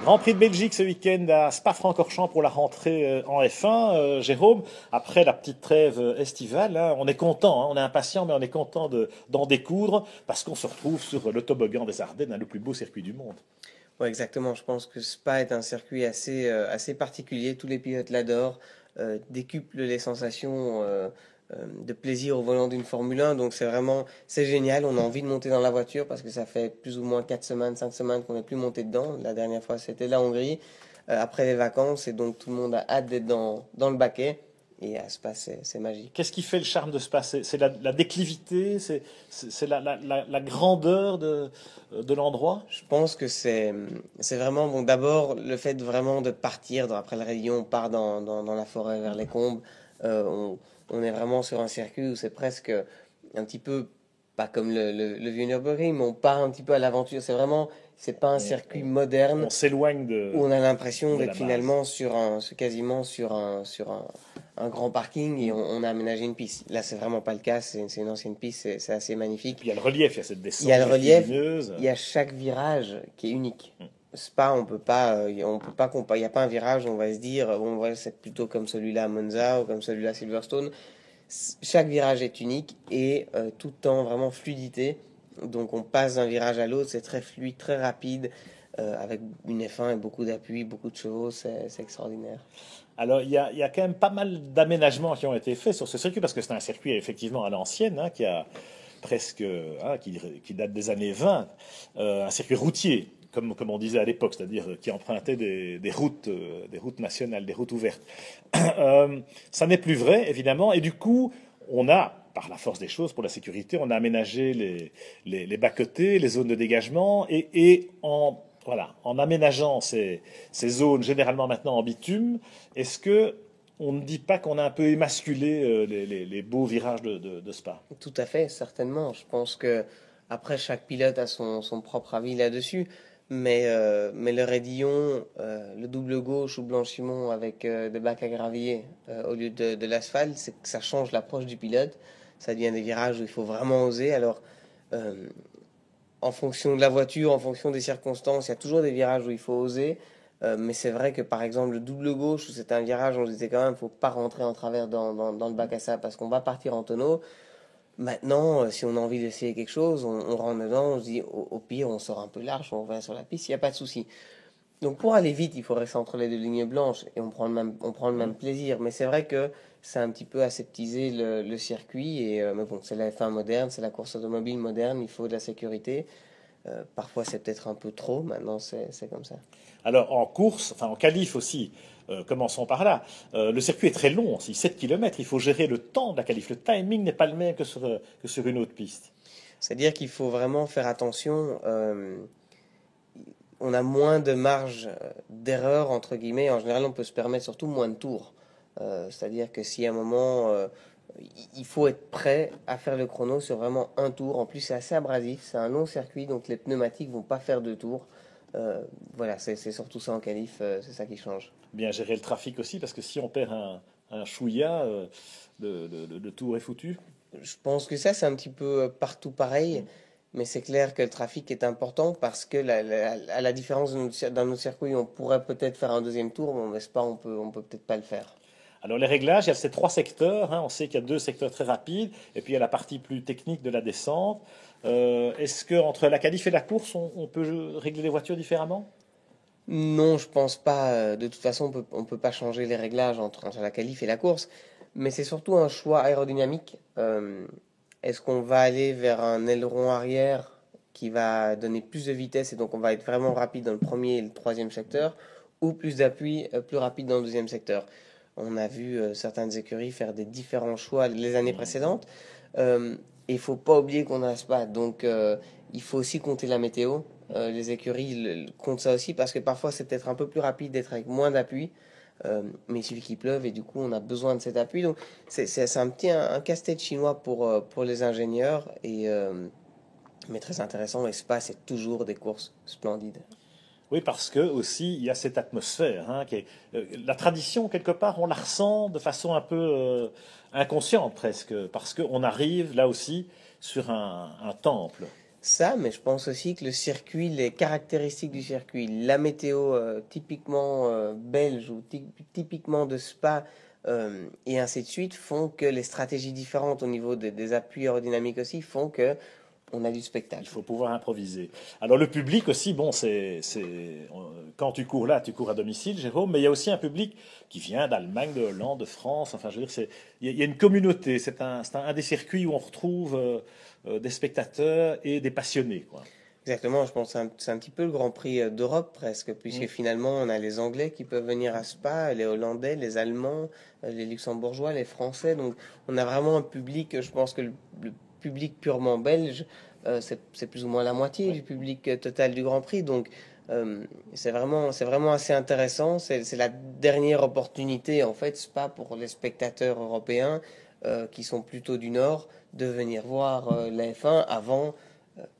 Grand Prix de Belgique ce week-end à Spa-Francorchamps pour la rentrée en F1. Jérôme, après la petite trêve estivale, hein, on est content, hein, on est impatient, mais on est content d'en découdre parce qu'on se retrouve sur le toboggan des Ardennes, hein, le plus beau circuit du monde. Ouais, exactement. Je pense que Spa est un circuit assez particulier. Tous les pilotes l'adorent, décuplent les sensations de plaisir au volant d'une Formule 1. Donc c'est génial. On a envie de monter dans la voiture parce que ça fait plus ou moins 4 semaines, 5 semaines qu'on n'est plus monté dedans. La dernière fois, c'était la Hongrie, après les vacances. Et donc tout le monde a hâte d'être dans le baquet. Et à Spa, c'est magique. Qu'est-ce qui fait le charme de Spa? C'est la déclivité, c'est la grandeur de l'endroit? Je pense que c'est vraiment, bon, d'abord, le fait vraiment de partir, après le rayon, on part dans la forêt vers les combes. On est vraiment sur un circuit où c'est presque un petit peu, pas comme le vieux Nürburgring, mais on part un petit peu à l'aventure. C'est pas un circuit moderne On s'éloigne où on a l'impression de la d'être base. finalement quasiment sur un grand parking et on a aménagé une piste. Là, c'est vraiment pas le cas. C'est une ancienne piste, c'est assez magnifique. Puis il y a le relief, il y a cette descente Il y a le relief, vertigineuse. il y a chaque virage qui est unique. Spa, on peut pas comparer. Il n'y a pas un virage où on va se dire, bon, ouais, c'est plutôt comme celui-là à Monza ou comme celui-là à Silverstone. Chaque virage est unique et tout le temps vraiment fluidité. Donc on passe d'un virage à l'autre, c'est très fluide, très rapide, avec une F1 et beaucoup d'appui, beaucoup de chevaux, c'est extraordinaire. Alors, il y a quand même pas mal d'aménagements qui ont été faits sur ce circuit, parce que c'est un circuit effectivement à l'ancienne, hein, qui a presque, hein, qui date des années 20, un circuit routier, comme on disait à l'époque, c'est-à-dire qui empruntait des routes nationales, des routes ouvertes. Ça n'est plus vrai, évidemment, et du coup, on a, par la force des choses, pour la sécurité, on a aménagé les bas-côtés, les zones de dégagement, et en aménageant ces zones, généralement maintenant en bitume, est-ce que on ne dit pas qu'on a un peu émasculé les beaux virages de Spa? Tout à fait, certainement. Je pense que après chaque pilote a son propre avis là-dessus, mais le raidillon, le double gauche ou blanchiment avec des bacs à gravier au lieu de l'asphalte, c'est que ça change l'approche du pilote. Ça devient des virages où il faut vraiment oser. Alors, euh, en fonction de la voiture, en fonction des circonstances, il y a toujours des virages où il faut oser. Mais c'est vrai que par exemple le double gauche, où c'est un virage, on se disait quand même, il ne faut pas rentrer en travers dans le bac à sable parce qu'on va partir en tonneau. Maintenant, si on a envie d'essayer quelque chose, on rentre dedans, on se dit au pire, on sort un peu large, on revient sur la piste, il n'y a pas de souci. Donc pour aller vite, il faut rester entre les deux lignes blanches et on prend le même plaisir. Mais c'est vrai que c'est un petit peu aseptisé le circuit. Mais bon, c'est la F1 moderne, c'est la course automobile moderne, il faut de la sécurité. Parfois c'est peut-être un peu trop, maintenant c'est comme ça. Alors en course, enfin en qualif aussi, commençons par là. Le circuit est très long, c'est 7 km. Il faut gérer le temps de la qualif. Le timing n'est pas le même que sur une autre piste. C'est-à-dire qu'il faut vraiment faire attention. On a moins de marge d'erreur, entre guillemets. En général, on peut se permettre surtout moins de tours. C'est-à-dire que si à un moment, il faut être prêt à faire le chrono sur vraiment un tour. En plus, c'est assez abrasif, c'est un long circuit, donc les pneumatiques vont pas faire deux tours. Voilà, c'est surtout ça en qualif, c'est ça qui change. Bien gérer le trafic aussi, parce que si on perd un chouïa, le tour est foutu. Je pense que ça, c'est un petit peu partout pareil. Mais c'est clair que le trafic est important parce que à la différence d'un autre circuit, on pourrait peut-être faire un deuxième tour, mais on pas, on peut peut-être pas le faire. Alors les réglages, il y a ces trois secteurs, hein. On sait qu'il y a deux secteurs très rapides, et puis il y a la partie plus technique de la descente. Est-ce que entre la qualif et la course, on peut régler les voitures différemment? Non, je pense pas. De toute façon, on peut pas changer les réglages entre la qualif et la course. Mais c'est surtout un choix aérodynamique. Est-ce qu'on va aller vers un aileron arrière qui va donner plus de vitesse et donc on va être vraiment rapide dans le premier et le troisième secteur, ou plus d'appui, plus rapide dans le deuxième secteur? On a vu certaines écuries faire des différents choix les années précédentes. Et il faut pas oublier qu'on a Spa. Donc il faut aussi compter la météo. Les écuries comptent ça aussi parce que parfois c'est peut-être un peu plus rapide d'être avec moins d'appui. Mais il suffit qu'il pleuve et du coup on a besoin de cet appui. Donc c'est un casse-tête chinois pour les ingénieurs. Mais très intéressant. Et Spa, c'est toujours des courses splendides. Oui, parce que aussi il y a cette atmosphère, hein, la tradition quelque part, on la ressent de façon un peu inconsciente presque, parce qu'on arrive là aussi sur un temple. Ça, mais je pense aussi que le circuit, les caractéristiques du circuit, la météo typiquement belge ou typiquement de Spa et ainsi de suite font que les stratégies différentes au niveau des appuis aérodynamiques aussi font que on a du Il spectacle. faut pouvoir improviser. Alors le public aussi, bon, quand tu cours là, tu cours à domicile, Jérôme, mais il y a aussi un public qui vient d'Allemagne, de Hollande, de France. Enfin, je veux dire, il y a une communauté. C'est un des circuits où on retrouve des spectateurs et des passionnés, quoi. Exactement, je pense que c'est un petit peu le Grand Prix d'Europe presque, puisque Mm. finalement on a les Anglais qui peuvent venir à Spa, les Hollandais, les Allemands, les Luxembourgeois, les Français. Donc on a vraiment un public, je pense que le public purement belge, c'est plus ou moins la moitié Ouais. du public total du Grand Prix. Donc c'est vraiment assez intéressant. C'est la dernière opportunité en fait, Spa pour les spectateurs européens qui sont plutôt du Nord de venir voir la F1 avant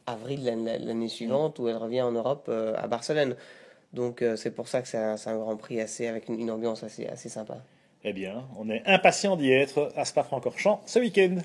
avril l'année Mm. suivante où elle revient en Europe à Barcelone. Donc c'est pour ça que c'est un Grand Prix assez avec une ambiance assez sympa. Eh bien, on est impatient d'y être à Spa-Francorchamps ce week-end.